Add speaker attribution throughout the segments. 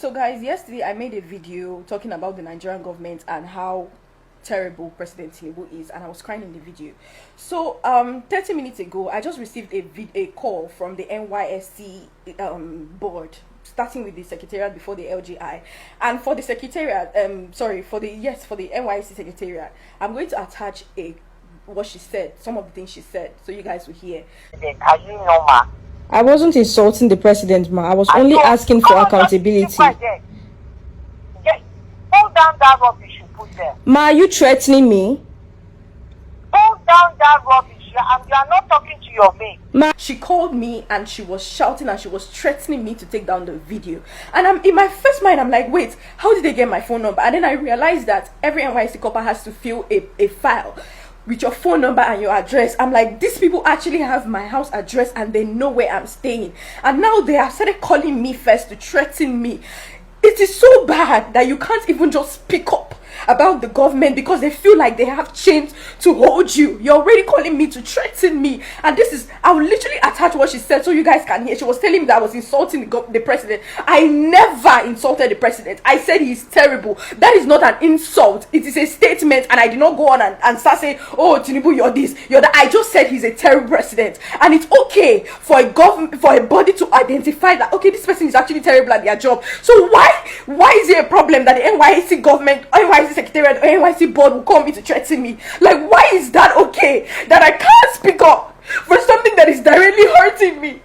Speaker 1: So guys, yesterday I made a video talking about the Nigerian government and how terrible President Tinubu is, and I was crying in the video. So 30 minutes ago I just received a call from the NYSC board, starting with the secretariat before the LGI. And for the secretariat, for the NYSC secretariat, I'm going to attach what she said, some of the things she said, so you guys will hear.
Speaker 2: Are you normal?
Speaker 1: I wasn't insulting the president, ma. I was only asking for accountability.
Speaker 2: Hold down that rubbish you put there.
Speaker 1: Ma, are you threatening me?
Speaker 2: Hold down that rubbish. You are not talking to your mate.
Speaker 1: Ma, she called me and she was shouting and she was threatening me to take down the video. And I'm in my first mind, I'm like, wait, how did they get my phone number? And then I realized that every NYSC copper has to fill a file with your phone number and your address. I'm like, these people actually have my house address and they know where I'm staying. And now they have started calling me first to threaten me. It is so bad that you can't even just speak up about the government because they feel like they have chains to hold you. You're already calling me to threaten me. And this is, I will literally attach what she said so you guys can hear. She was telling me that I was insulting the president. I never insulted the president. I said he's terrible. That is not an insult. It is a statement, and I did not go on and start saying, oh, Tinubu, you're this, you're that. I just said he's a terrible president. And it's okay for a government, for a body to identify that, okay, this person is actually terrible at their job. So why is it a problem that the NYSC government, NYSC secretariat, or NYSC board will call me to threaten me? Like, why is that okay? That I can't speak up for something that is directly hurting me?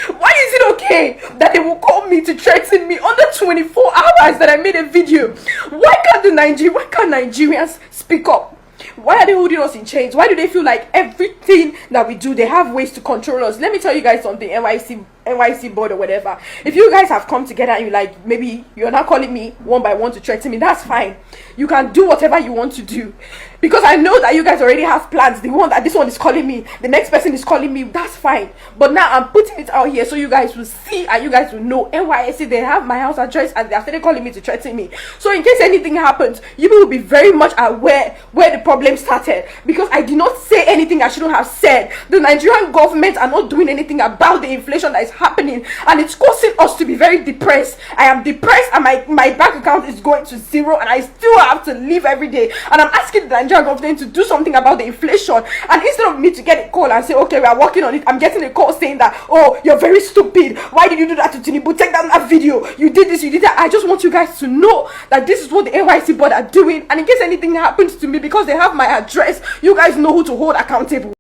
Speaker 1: Why is it okay that they will call me to threaten me under 24 hours that I made a video? Why can't Nigerians speak up? Why are they holding us in chains? Why do they feel like everything that we do, they have ways to control us? Let me tell you guys something, NYSC board or whatever. If you guys have come together and you like, maybe you're not calling me one by one to threaten me, that's fine. You can do whatever you want to do. Because I know that you guys already have plans. The one that this one is calling me, the next person is calling me, that's fine. But now I'm putting it out here so you guys will see and you guys will know. NYSC, they have my house address and they are started calling me to threaten me. So in case anything happens, you will be very much aware where the problem started. Because I did not say anything I shouldn't have said. The Nigerian government are not doing anything about the inflation that is happening, and it's causing us to be very depressed. I am depressed and my bank account is going to zero and I still have to live every day. And I'm asking the Nigerian government to do something about the inflation. And instead of me to get a call and say, okay, we are working on it, I'm getting a call saying that, oh, you're very stupid. Why did you do that to Tinubu? Take down that video. You did this, you did that. I just want you guys to know that this is what the NYC board are doing. And in case anything happens to me, because they have my address, you guys know who to hold accountable.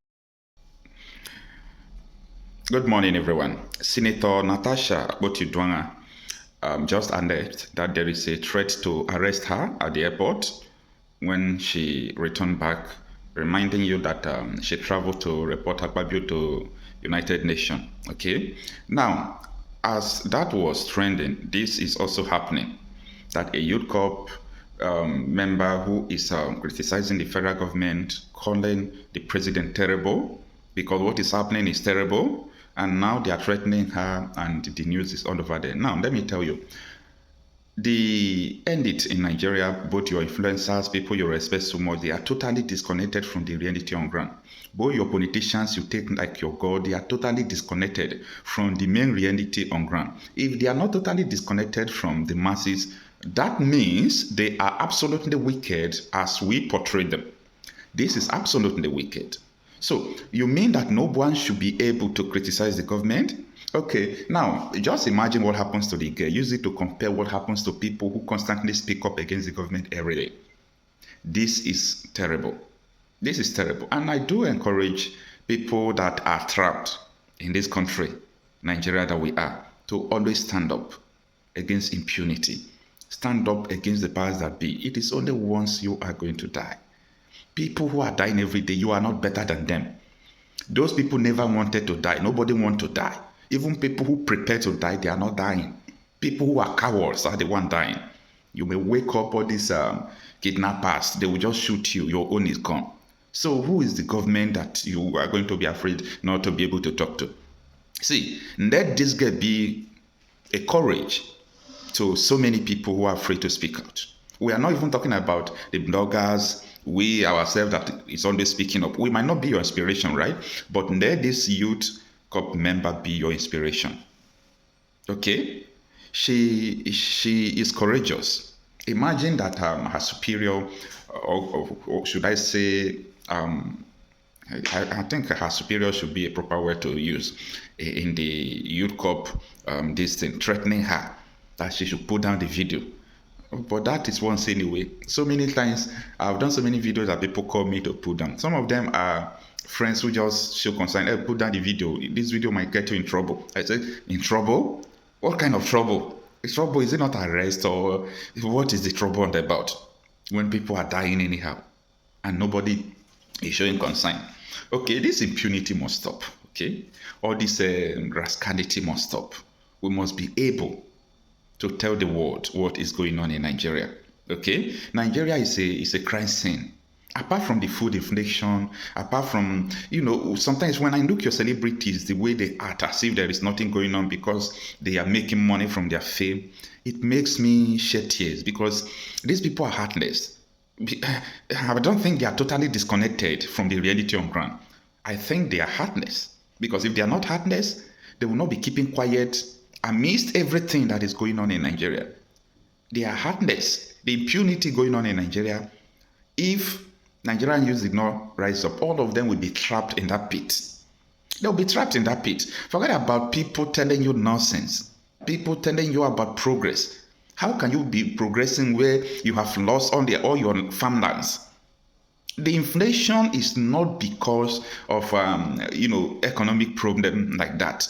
Speaker 3: Good morning, everyone. Senator Natasha Botidwanga just announced that there is a threat to arrest her at the airport when she returned back, reminding you that she traveled to report her Akpabio to United Nations. Okay, now as that was trending, this is also happening, that a youth corp member who is criticizing the federal government, calling the president terrible because what is happening is terrible. And now they are threatening her and the news is all over there. Now, let me tell you, the elite in Nigeria, both your influencers, people you respect so much, they are totally disconnected from the reality on ground. Both your politicians you take like your God, they are totally disconnected from the main reality on ground. If they are not totally disconnected from the masses, that means they are absolutely wicked as we portray them. This is absolutely wicked. So, you mean that no one should be able to criticize the government? Okay, now, just imagine what happens to the girl. Use it to compare what happens to people who constantly speak up against the government every day. This is terrible. This is terrible. And I do encourage people that are trapped in this country, Nigeria that we are, to always stand up against impunity. Stand up against the powers that be. It is only once you are going to die. People who are dying every day, you are not better than them. Those people never wanted to die. Nobody wants to die. Even people who prepare to die, they are not dying. People who are cowards are the one dying. You may wake up all these kidnappers. They will just shoot you. Your own is gone. So who is the government that you are going to be afraid not to be able to talk to? See, let this girl be a courage to so many people who are afraid to speak out. We are not even talking about the bloggers, we ourselves that is always speaking up. We might not be your inspiration, right? But let this youth corp member be your inspiration. Okay? she is courageous. Imagine that her superior, or should I say, I think her superior should be a proper word to use in the youth corp, this thing, threatening her that she should put down the video. But that is once anyway. So many times I've done so many videos that people call me to put down. Some of them are friends who just show concern. Hey, put down the video. This video might get you in trouble. I said, in trouble? What kind of trouble? Trouble, is it not arrest, or what is the trouble about when people are dying anyhow and nobody is showing concern? Okay, this impunity must stop. Okay, all this rascality must stop. We must be able to tell the world what is going on in Nigeria. Okay, Nigeria is a crime scene. Apart from the food inflation, apart from, sometimes when I look your celebrities, the way they act as if there is nothing going on because they are making money from their fame, it makes me shed tears because these people are heartless. I don't think they are totally disconnected from the reality on ground. I think they are heartless because if they are not heartless, they will not be keeping quiet amidst everything that is going on in Nigeria. They are heartless. The impunity going on in Nigeria, if Nigerian youth did not rise up, all of them will be trapped in that pit. They'll be trapped in that pit. Forget about people telling you nonsense, people telling you about progress. How can you be progressing where you have lost all your farmlands? The inflation is not because of economic problem like that.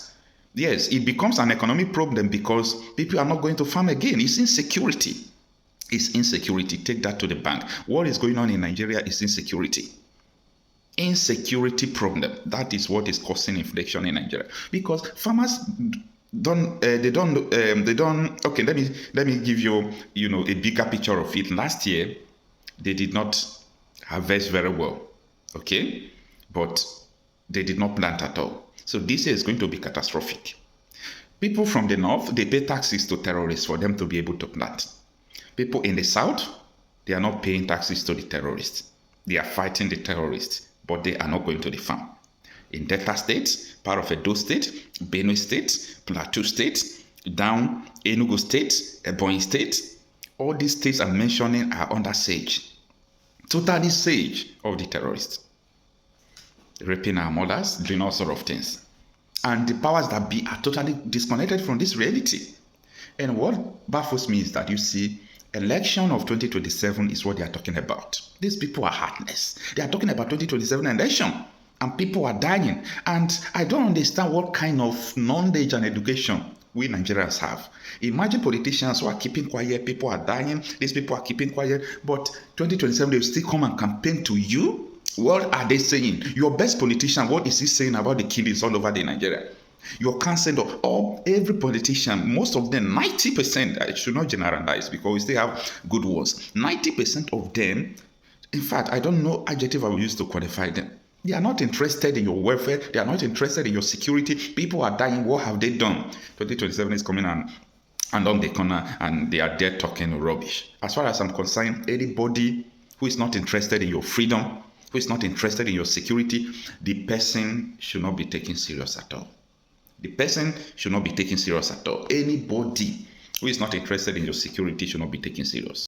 Speaker 3: Yes, it becomes an economic problem because people are not going to farm again. It's insecurity. It's insecurity. Take that to the bank. What is going on in Nigeria is insecurity. Insecurity problem. That is what is causing inflation in Nigeria. Because farmers don't. Okay, let me give you a bigger picture of it. Last year, they did not harvest very well. Okay, but they did not plant at all. So this year is going to be catastrophic. People from the north, they pay taxes to terrorists for them to be able to plant. People in the south, they are not paying taxes to the terrorists. They are fighting the terrorists, but they are not going to the farm. In Delta State, part of Edo State, Benue State, Plateau State, down Enugu State, Ebonyi State, all these states I'm mentioning are under siege. Totally siege of the terrorists. Raping our mothers, doing all sorts of things. And the powers that be are totally disconnected from this reality. And what baffles me is that you see, election of 2027 is what they are talking about. These people are heartless. They are talking about 2027 election and people are dying. And I don't understand what kind of knowledge and education we Nigerians have. Imagine politicians who are keeping quiet, people are dying, these people are keeping quiet, but 2027 they will still come and campaign to you. What are they saying? Your best politician, what is he saying about the killings all over the Nigeria? Your councillor, or every politician, most of them, 90%, I should not generalize because we still have good ones. 90% of them, in fact, I don't know adjective I will use to qualify them. They are not interested in your welfare. They are not interested in your security. People are dying. What have they done? 2027 is coming and on the corner and they are there talking rubbish. As far as I'm concerned, anybody who is not interested in your freedom, who is not interested in your security, the person should not be taken serious at all. The person should not be taken serious at all. Anybody who is not interested in your security should not be taken serious.